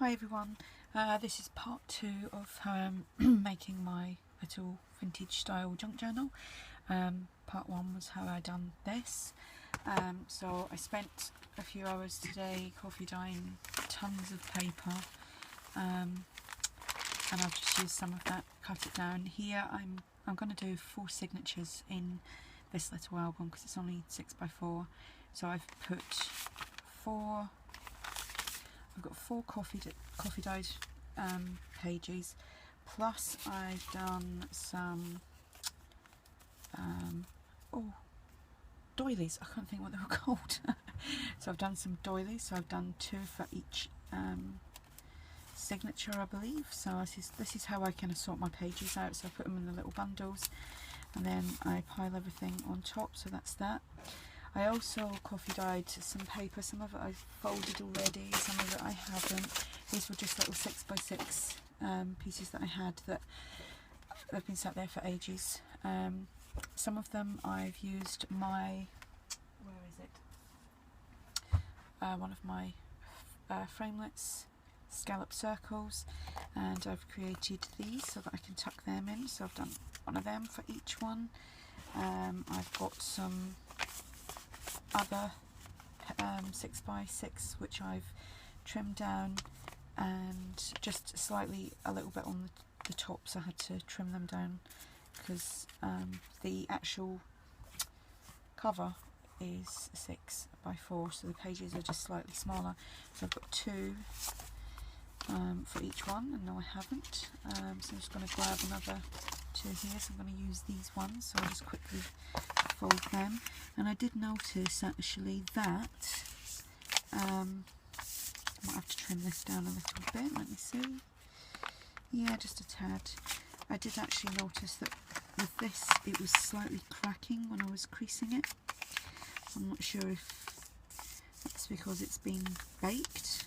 Hi everyone, this is part 2 of how I'm making my little vintage style junk journal. Part 1 was how I done this. So I spent a few hours today coffee dyeing tons of paper, and I've just used some of that, cut it down. Here I'm going to do 4 signatures in this little album because it's only 6x4. So I've put 4. I've got 4 coffee dyed pages, plus I've done some doilies. I can't think what they were called. So I've done some doilies. So I've done 2 for each signature, I believe. So this is how I kind of sort my pages out. So I put them in the little bundles, and then I pile everything on top. So that's that. I also coffee dyed some paper. Some of it I've folded already, some of it I haven't. These were just little 6x6 pieces that I had that have been sat there for ages. Some of them I've used my, where is it? One of my framelits, scallop circles, and I've created these so that I can tuck them in. So I've done one of them for each one. I've got some other 6x6 which I've trimmed down, and just slightly a little bit on the tops. I had to trim them down because the actual cover is 6x4, so the pages are just slightly smaller. So I've got 2 for each one, and no, I haven't. So I'm just going to grab another 2 here. So I'm going to use these ones, so I'll just quickly fold them. And I did notice actually that I might have to trim this down a little bit. Let me see. Yeah, just a tad. I did actually notice that with this it was slightly cracking when I was creasing it. I'm not sure if that's because it's been baked.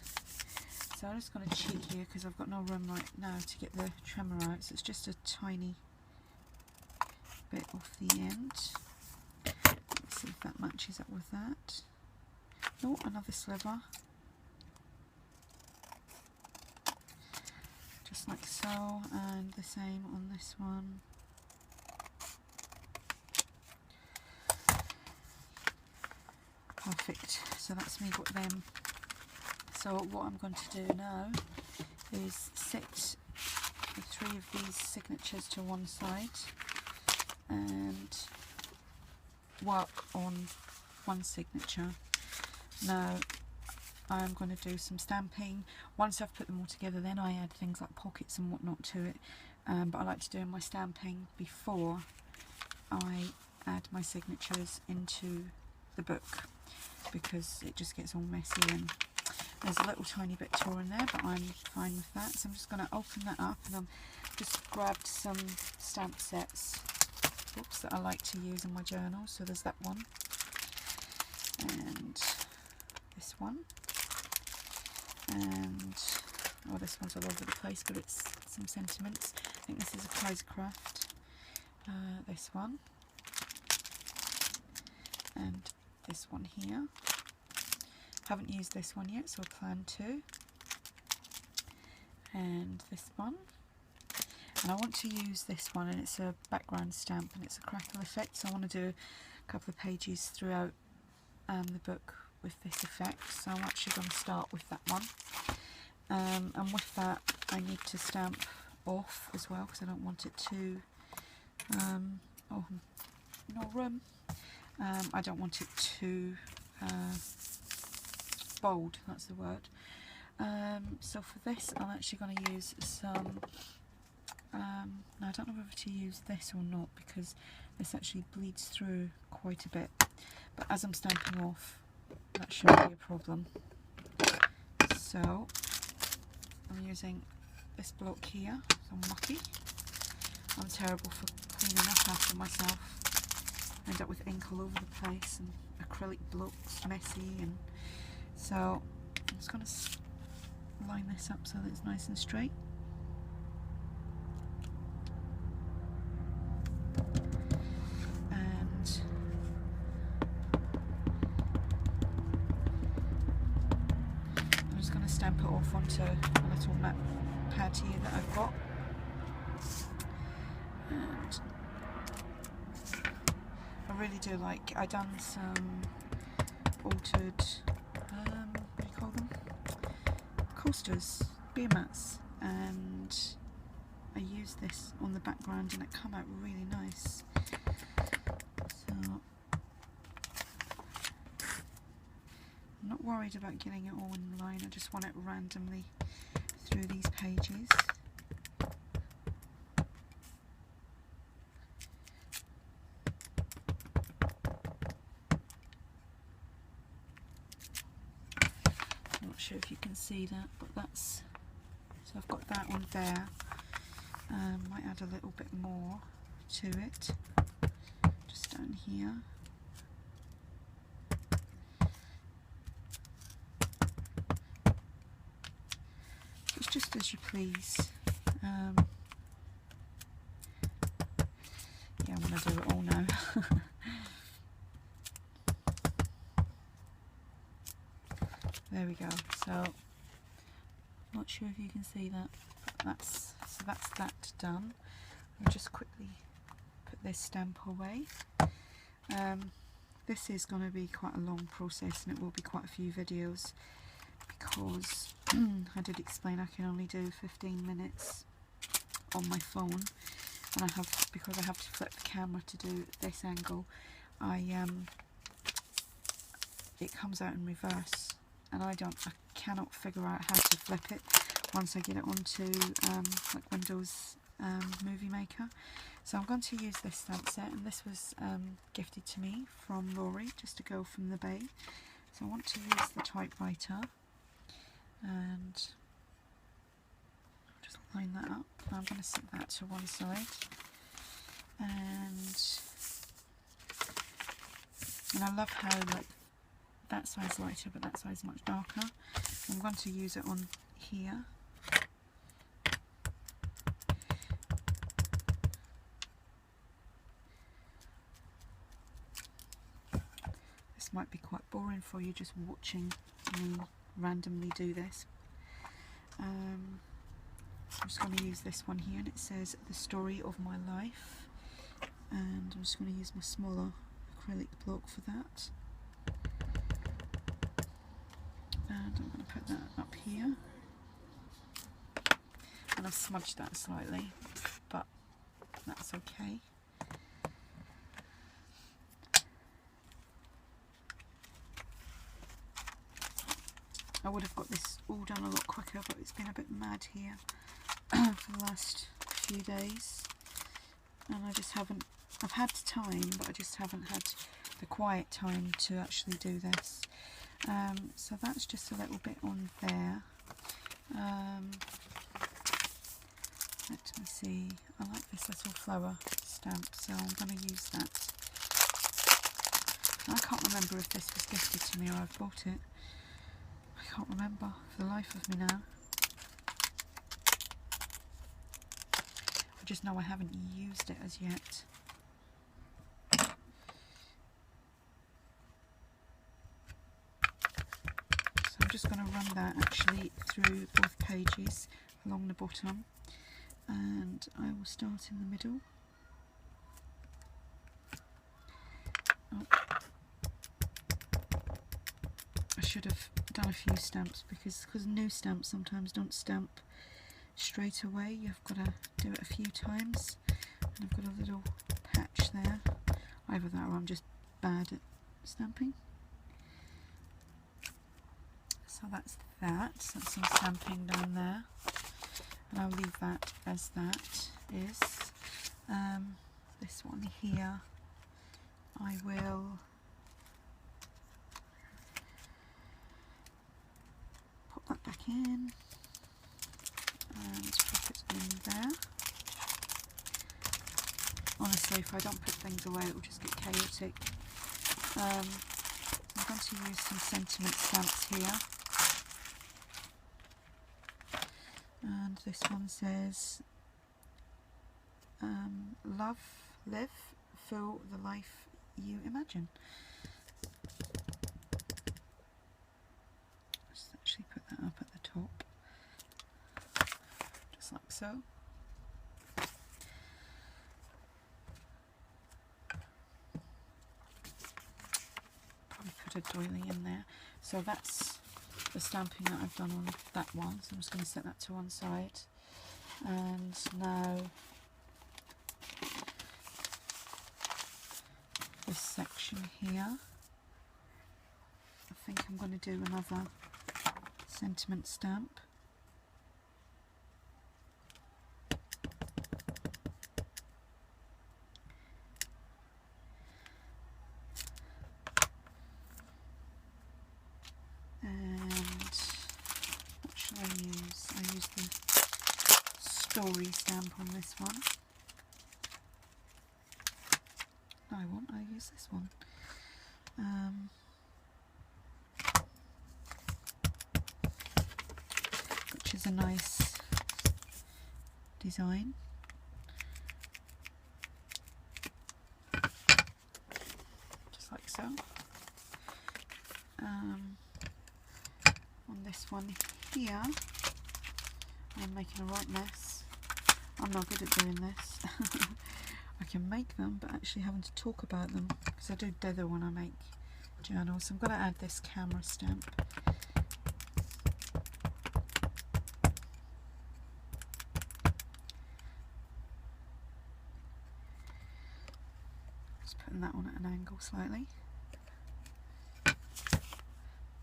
So I'm just going to cheat here because I've got no room right now to get the trimmer out. So it's just a tiny bit off the end. Let's see if that matches up with that. Oh, another sliver. Just like so, and the same on this one. Perfect. So that's me got them. So what I'm going to do now is sit the 3 of these signatures to one side and work on one signature. Now I'm going to do some stamping. Once I've put them all together, then I add things like pockets and whatnot to it, but I like to do my stamping before I add my signatures into the book, because it just gets all messy and there's a little tiny bit torn there, but I'm fine with that. So I'm just going to open that up, and I've just grabbed some stamp sets that I like to use in my journal. So there's that one, and this one, and oh, this one's all over the place, but it's some sentiments. I think this is a Prizecraft. This one, and this one here. Haven't used this one yet, so I plan to. And this one. And I want to use this one, and it's a background stamp, and it's a crackle effect. So I want to do a couple of pages throughout the book with this effect. So I'm actually going to start with that one. And with that, I need to stamp off as well, because I don't want it to. Oh, no room. I don't want it to bold, that's the word. So for this I'm actually going to use some, now I don't know whether to use this or not, because this actually bleeds through quite a bit, but as I'm stamping off that shouldn't be a problem. So I'm using this block here. So I'm mucky. I'm terrible for cleaning up after myself. I end up with ink all over the place and acrylic blocks messy, and so I'm just going to line this up so that it's nice and straight. And I'm just going to stamp it off onto a little map pad here that I've got. And I really do like, I done some altered, what do you call them? Coasters, beer mats, and I used this on the background and it came out really nice. So I'm not worried about getting it all in line, I just want it randomly through these pages. I'm not sure if you can see that, but that's, so I've got that on there. Might add a little bit more to it, just down here. It's just as you please. Yeah, I want to do it all now. There we go. So, not sure if you can see that. That's that done. I'll just quickly put this stamp away. This is going to be quite a long process, and it will be quite a few videos because I did explain I can only do 15 minutes on my phone, and because I have to flip the camera to do this angle, it comes out in reverse, and I cannot figure out how to flip it once I get it onto like Windows Movie Maker. So I'm going to use this stamp set, and this was gifted to me from Rory, just to go from the Bay. So I want to use the typewriter and just line that up. Now I'm going to set that to one side, and I love how like that side's lighter but that side's much darker. I'm going to use it on here. This might be quite boring for you just watching me randomly do this. I'm just going to use this one here, and it says The Story of My Life, and I'm just going to use my smaller acrylic block for that, and I'm going to put that up here, and I've smudged that slightly, but that's okay. I would have got this all done a lot quicker, but it's been a bit mad here for the last few days, and I just haven't, I've had time, but I just haven't had the quiet time to actually do this. So that's just a little bit on there. Let me see, I like this little flower stamp, so I'm going to use that. I can't remember if this was gifted to me or I've bought it. I can't remember for the life of me now. I just know I haven't used it as yet. So I'm just going to run that actually through both pages along the bottom, and I will start in the middle. Oh. I should have done a few stamps because new stamps sometimes don't stamp straight away. You've got to do it a few times, and I've got a little patch there. Either that or I'm just bad at stamping. So that's that. That's some stamping down there, and I'll leave that as that is. This one here, I will put that back in and put it in there. Honestly, if I don't put things away, it will just get chaotic. I'm going to use some sentiment stamps here, and this one says love, live, feel the life you imagine. Just actually put that up at the top. just like so. Probably put a doily in there. So that's the stamping that I've done on that one, so I'm just going to set that to one side. And now this section here, I think I'm going to do another sentiment stamp. Story stamp on this one. No, I won't. I'll use this one. Which is a nice design. Just like so. On this one here, I'm making a right mess. I'm not good at doing this. I can make them, but actually having to talk about them, because I do dither when I make journals. So I'm going to add this camera stamp. Just putting that one at an angle slightly.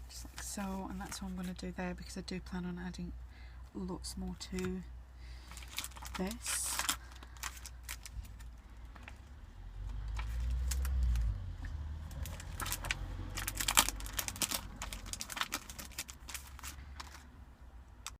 Just like so, and that's what I'm going to do there, because I do plan on adding lots more to this.